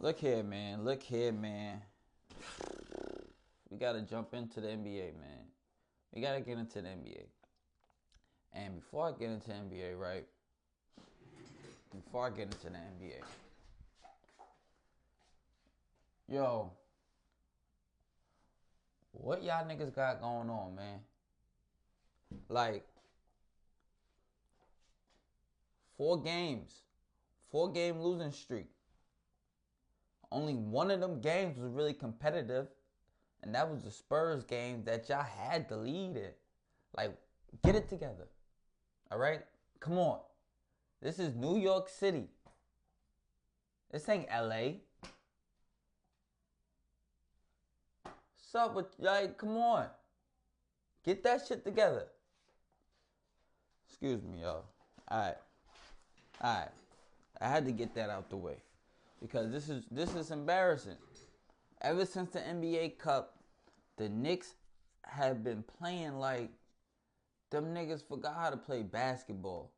Look here, man. Look here, man. We gotta jump into the NBA, man. We gotta get into the NBA. And before I get into the NBA, right? Before I get into the NBA, yo, what y'all niggas got going on, man? Like, 4 games, 4 game losing streak. Only one of them games was really competitive, and that was the Spurs game that y'all had to lead in. Like, get it together. All right? Come on. This is New York City. This ain't LA. What's up with, like, come on. Get that shit together. Excuse me, y'all. Alright. I had to get that out the way. Because this is embarrassing. Ever since the NBA Cup, the Knicks have been playing like them niggas forgot how to play basketball.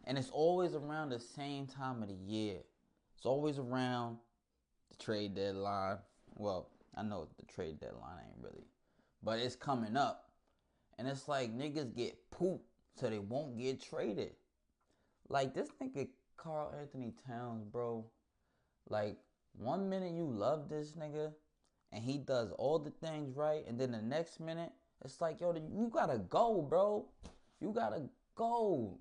And it's always around the same time of the year. It's always around the trade deadline. Well, I know the trade deadline ain't really. But it's coming up. And it's like niggas get pooped so they won't get traded. Like this nigga Karl Anthony Towns, bro. Like, 1 minute you love this nigga and he does all the things right, and then the next minute it's like, yo, you gotta go, bro. You gotta go.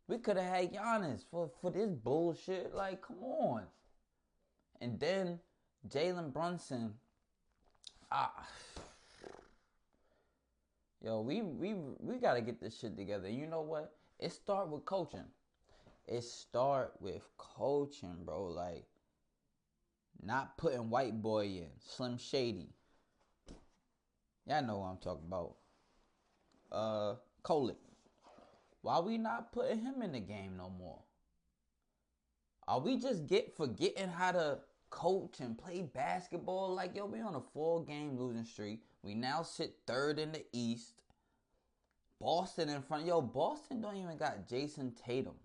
We could have had Giannis for this bullshit. Like, come on. And then Jalen Brunson. Yo, we gotta get this shit together. You know what? It start with coaching. It start with coaching, bro. Like, not putting white boy in. Slim Shady. Y'all know what I'm talking about. Kolick. Why we not putting him in the game no more? Are we just forgetting how to coach and play basketball? Like, yo, we on a 4 game losing streak. We now sit third in the East. Boston in front. Yo, Boston don't even got Jason Tatum.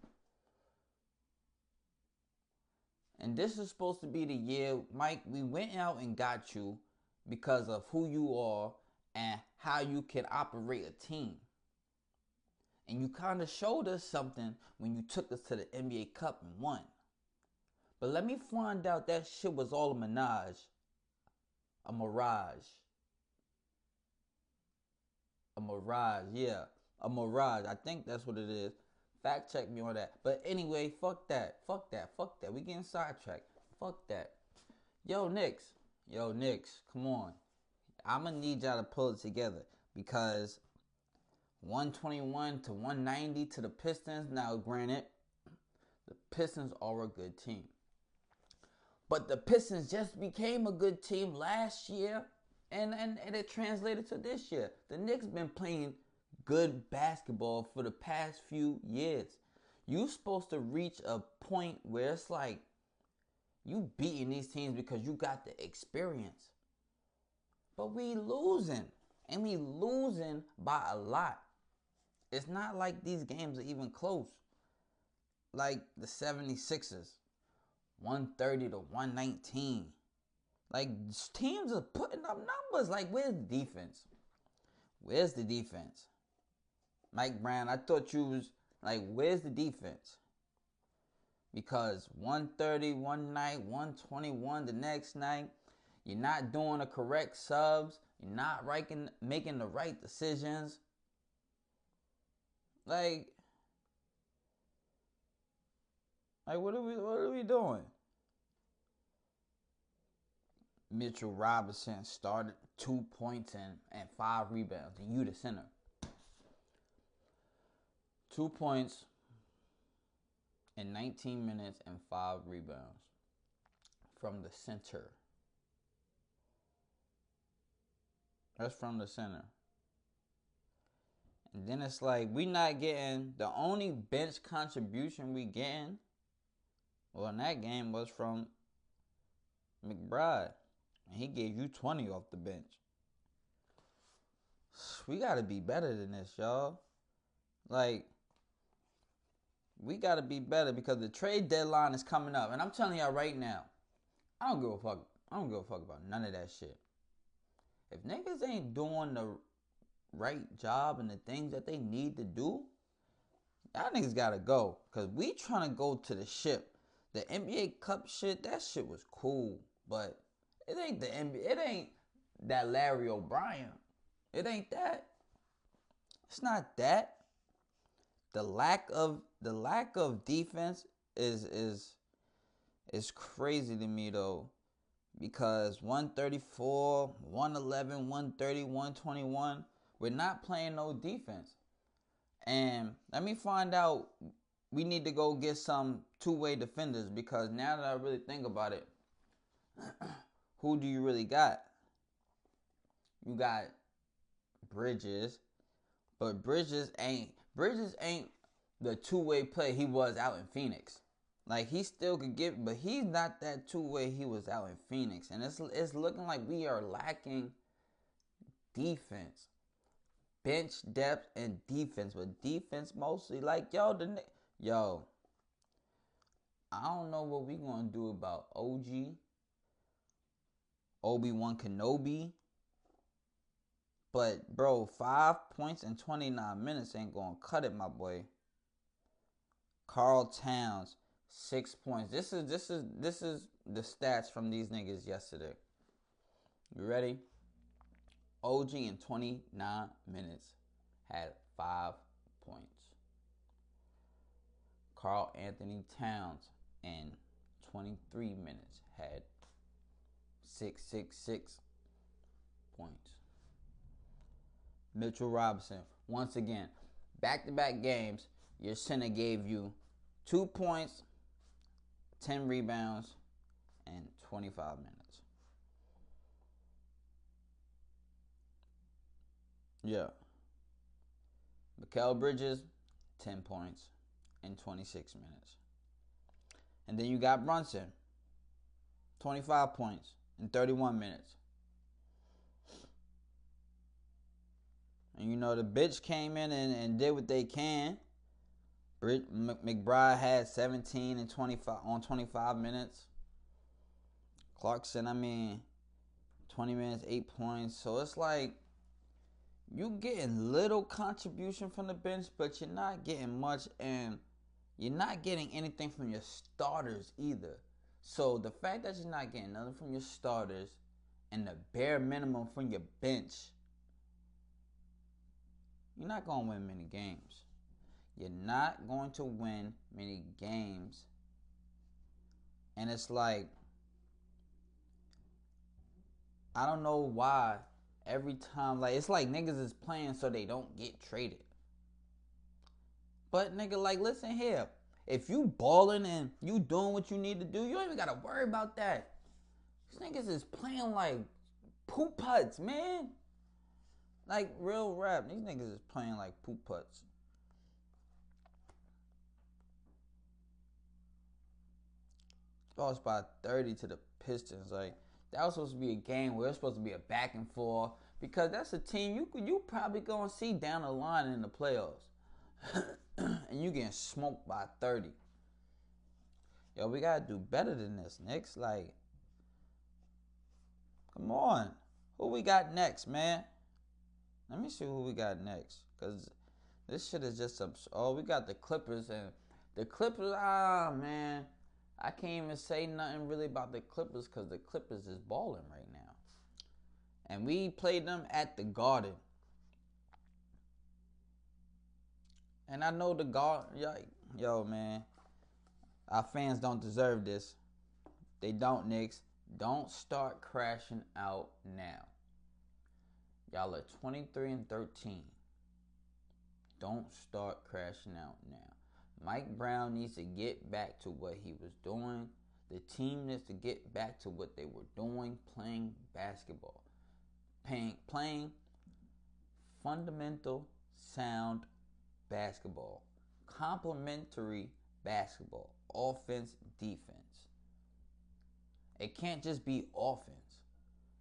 And this is supposed to be the year, Mike, we went out and got you because of who you are and how you can operate a team. And you kind of showed us something when you took us to the NBA Cup and won. But let me find out that shit was all a mirage. A mirage. A mirage, yeah. A mirage. I think that's what it is. Fact check me on that. But anyway, fuck that. Fuck that. Fuck that. We getting sidetracked. Fuck that. Yo, Knicks. Come on. I'm going to need y'all to pull it together. Because 121 to 190 to the Pistons. Now, granted, the Pistons are a good team. But the Pistons just became a good team last year. And it translated to this year. The Knicks been playing good basketball for the past few years. You supposed to reach a point where it's like you beating these teams because you got the experience. But we losing. And we losing by a lot. It's not like these games are even close. Like the 76ers. 130 to 119. Like, teams are putting up numbers. Like, where's the defense? Where's the defense? Mike Brown, I thought you was, like, where's the defense? Because 130 one night, 121 the next night, you're not doing the correct subs. You're not making the right decisions. Like what are we doing? Mitchell Robinson started 2 points and 5 rebounds, and you the center. 2 points in 19 minutes and 5 rebounds from the center. That's from the center. And then it's like we not getting, the only bench contribution we getting, well, in that game was from McBride. And he gave you 20 off the bench. We got to be better than this, y'all. Like, we got to be better because the trade deadline is coming up. And I'm telling y'all right now, I don't give a fuck. I don't give a fuck about none of that shit. If niggas ain't doing the right job and the things that they need to do, y'all niggas gotta go. Cause we trying to go to the ship. The NBA Cup shit, that shit was cool. But it ain't the NBA. It ain't that Larry O'Brien. It ain't that. It's not that. The lack of defense is crazy to me though. Because 134, 111, 130, 121, we're not playing no defense. And let me find out, we need to go get some two-way defenders, because now that I really think about it, who do you really got? You got Bridges, but Bridges ain't the two-way play he was out in Phoenix. Like, he still could get, but he's not that two-way he was out in Phoenix. And it's looking like we are lacking defense. Bench depth and defense. But defense mostly. Like, yo, I don't know what we going to do about OG, Obi-Wan Kenobi. But, bro, 5 points in 29 minutes ain't going to cut it, my boy. Karl Towns, 6 points. This is the stats from these niggas yesterday. You ready? OG in 29 minutes had 5 points. Karl Anthony Towns in 23 minutes had 6 points. Mitchell Robinson, once again, back-to-back games, your center gave you 2 points, 10 rebounds, and 25 minutes. Yeah. Mikal Bridges, 10 points in 26 minutes. And then you got Brunson, 25 points in 31 minutes. And you know, the bitch came in and did what they can. McBride had 17 and 25 on 25 minutes. Clarkson, 20 minutes, 8 points. So it's like, you getting little contribution from the bench, but you're not getting much, and you're not getting anything from your starters either. So the fact that you're not getting nothing from your starters and the bare minimum from your bench, you're not going to win many games. You're not going to win many games. And it's like, I don't know why every time, like, it's like niggas is playing so they don't get traded. But nigga, like, listen here. If you balling and you doing what you need to do, you don't even got to worry about that. These niggas is playing like poop putts, man. Like, real rap. These niggas is playing like poop putts. Lost by 30 to the Pistons. Like, that was supposed to be a game where it's supposed to be a back and forth, because that's a team you probably gonna see down the line in the playoffs. And you getting smoked by 30. Yo, we gotta do better than this, Knicks. Like, come on. Who we got next, man? Let me see who we got next. Because this shit is just we got the Clippers. And the Clippers, man. I can't even say nothing really about the Clippers, because the Clippers is balling right now. And we played them at the Garden. And I know the Garden, yo, man. Our fans don't deserve this. They don't, Knicks. Don't start crashing out now. Y'all are 23-13. Don't start crashing out now. Mike Brown needs to get back to what he was doing. The team needs to get back to what they were doing, playing basketball. Playing fundamental, sound basketball. Complementary basketball. Offense, defense. It can't just be offense.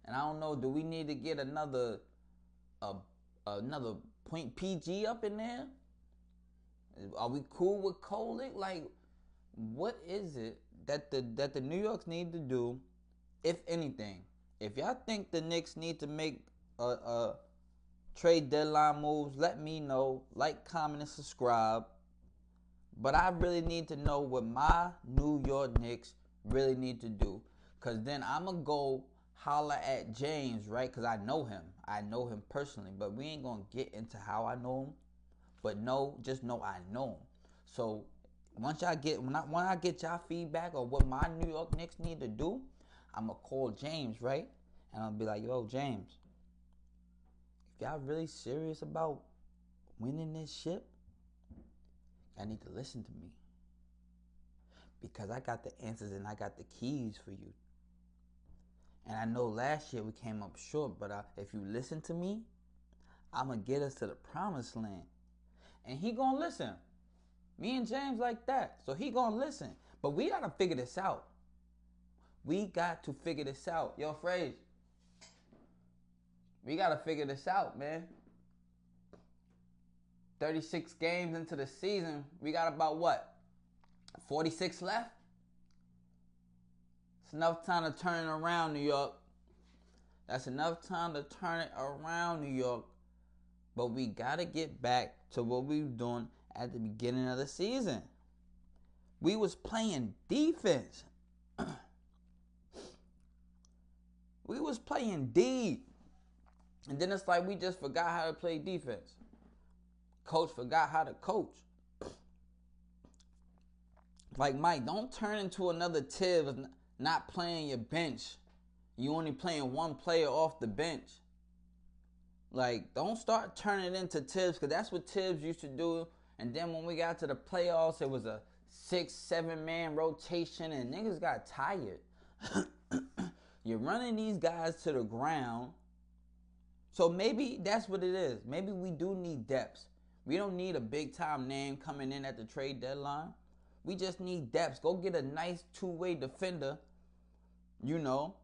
And I don't know, do we need to get another point PG up in there? Are we cool with Kolick? Like, what is it that the New Yorks need to do if anything, if y'all think the Knicks need to make a trade deadline moves, let me know. Like, comment, and subscribe. But I really need to know what my New York Knicks really need to do. Because then I'm going to go holler at James, right? Because I know him. I know him personally. But we ain't going to get into how I know him. But just know I know him. So once y'all get, when I get y'all feedback on what my New York Knicks need to do, I'm going to call James, right? And I'll be like, yo, James, if y'all really serious about winning this ship, I need to listen to me. Because I got the answers and I got the keys for you. And I know last year we came up short, but if you listen to me, I'm going to get us to the promised land. And he going to listen. Me and James like that. So he going to listen. But we got to figure this out. We got to figure this out. Yo, Phrase. We got to figure this out, man. 36 games into the season. We got about what? 46 left? It's enough time to turn it around, New York. That's enough time to turn it around, New York. But we got to get back to what we were doing at the beginning of the season. We was playing defense. We was playing D. And then it's like we just forgot how to play defense. Coach forgot how to coach. Like, Mike, don't turn into another Tibbs not playing your bench. You only playing one player off the bench. Like, don't start turning it into Tibbs, because that's what Tibbs used to do. And then when we got to the playoffs, it was a 6-7 man rotation, and niggas got tired. You're running these guys to the ground. So maybe that's what it is. Maybe we do need depth. We don't need a big-time name coming in at the trade deadline. We just need depth. Go get a nice two-way defender, you know,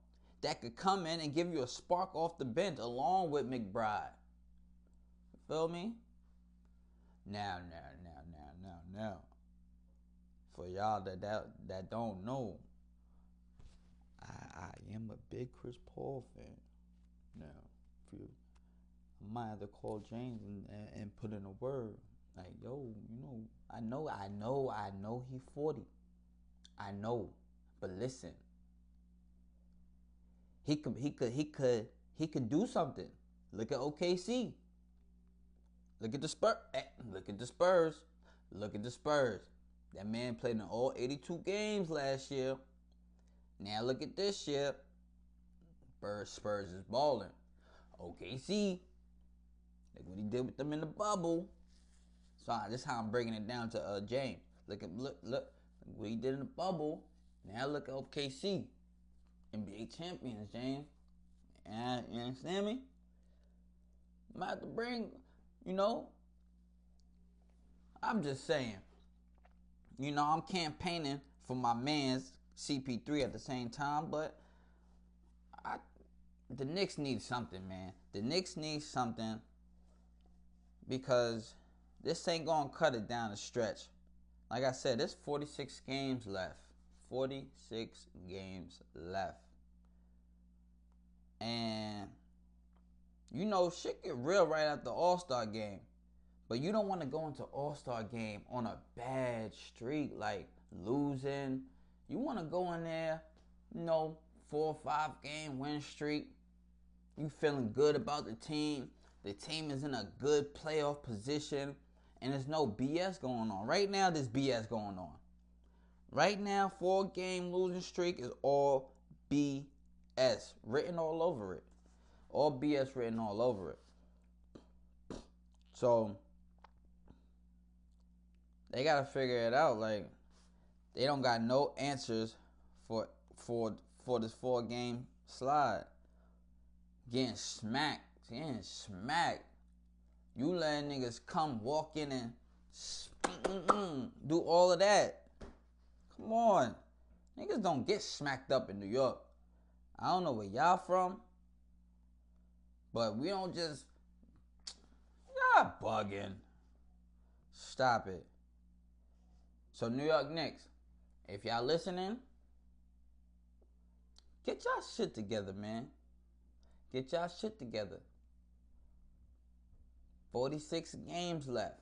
that could come in and give you a spark off the bench along with McBride. You feel me? Now. For y'all that don't know, I am a big Chris Paul fan. Now, I might have to call James and put in a word. Like, yo, you know, I know he 40. I know. But listen. He could do something. Look at OKC. Look at the Spurs. Look at the Spurs. Look at the Spurs. That man played in all 82 games last year. Now look at this year. Spurs is balling. OKC. Look what he did with them in the bubble. So this is how I'm breaking it down to James. Look what he did in the bubble. Now look at OKC. NBA champions, James. And you understand me? I might have to bring, you know. I'm just saying. You know, I'm campaigning for my man's CP3 at the same time, but the Knicks need something, man. The Knicks need something, because this ain't gonna cut it down the stretch. Like I said, there's 46 games left. 46 games left. And, you know, shit get real right after the All-Star game. But you don't want to go into All-Star game on a bad streak, like losing. You want to go in there, you know, 4 or 5 game win streak. You feeling good about the team. The team is in a good playoff position. And there's no BS going on. Right now, there's BS going on. Right now, 4 game losing streak is all BS written all over it. All BS written all over it. So they gotta figure it out. Like, they don't got no answers for this 4 game slide. Getting smacked. You let niggas come walk in and do all of that. Come on. Niggas don't get smacked up in New York. I don't know where y'all from, but we don't just... Y'all bugging. Stop it. So New York Knicks, if y'all listening, get Get y'all shit together, man. Get y'all shit together. 46 games left.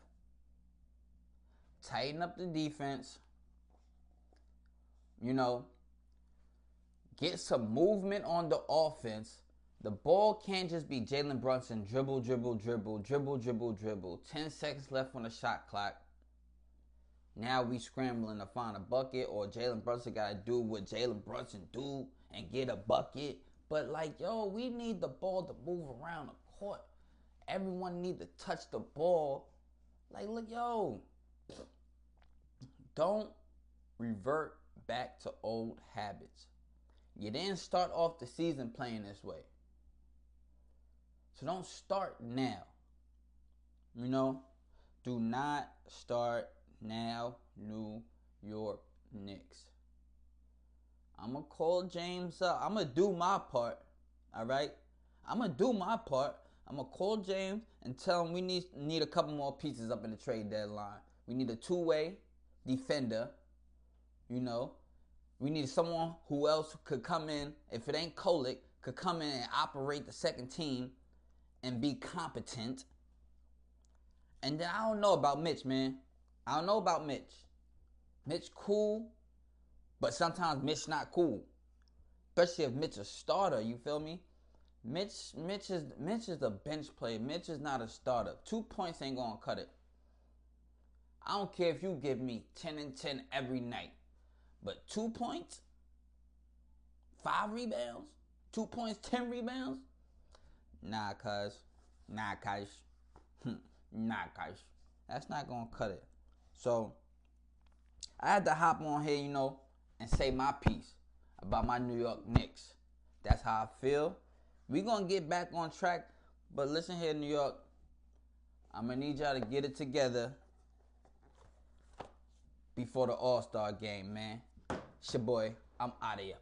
Tighten up the defense. You know, get some movement on the offense. The ball can't just be Jalen Brunson dribble, dribble, dribble, dribble, dribble, dribble. 10 seconds left on the shot clock. Now we scrambling to find a bucket, or Jalen Brunson got to do what Jalen Brunson do and get a bucket. But like, yo, we need the ball to move around the court. Everyone need to touch the ball. Like, look, yo, don't revert back to old habits. You didn't start off the season playing this way. So don't start now. You know, do not start now, New York Knicks. I'm going to call James up. I'm going to do my part. All right? I'm going to do my part. I'm going to call James and tell him we need a couple more pieces up in the trade deadline. We need a two-way defender. You know, we need someone who else could come in, if it ain't Kolick, could come in and operate the second team and be competent. And then I don't know about Mitch, man. I don't know about Mitch. Mitch cool, but sometimes Mitch not cool. Especially if Mitch a starter, you feel me? Mitch is a bench player. Mitch is not a starter. 2 points ain't gonna cut it. I don't care if you give me 10 and 10 every night. But 2 points? 5 rebounds? 2 points, 10 rebounds? Nah, cuz. Nah, cuz. That's not gonna cut it. So, I had to hop on here, you know, and say my piece about my New York Knicks. That's how I feel. We gonna get back on track. But listen here, New York. I'm gonna need y'all to get it together before the All-Star game, man. It's your boy. I'm out of here.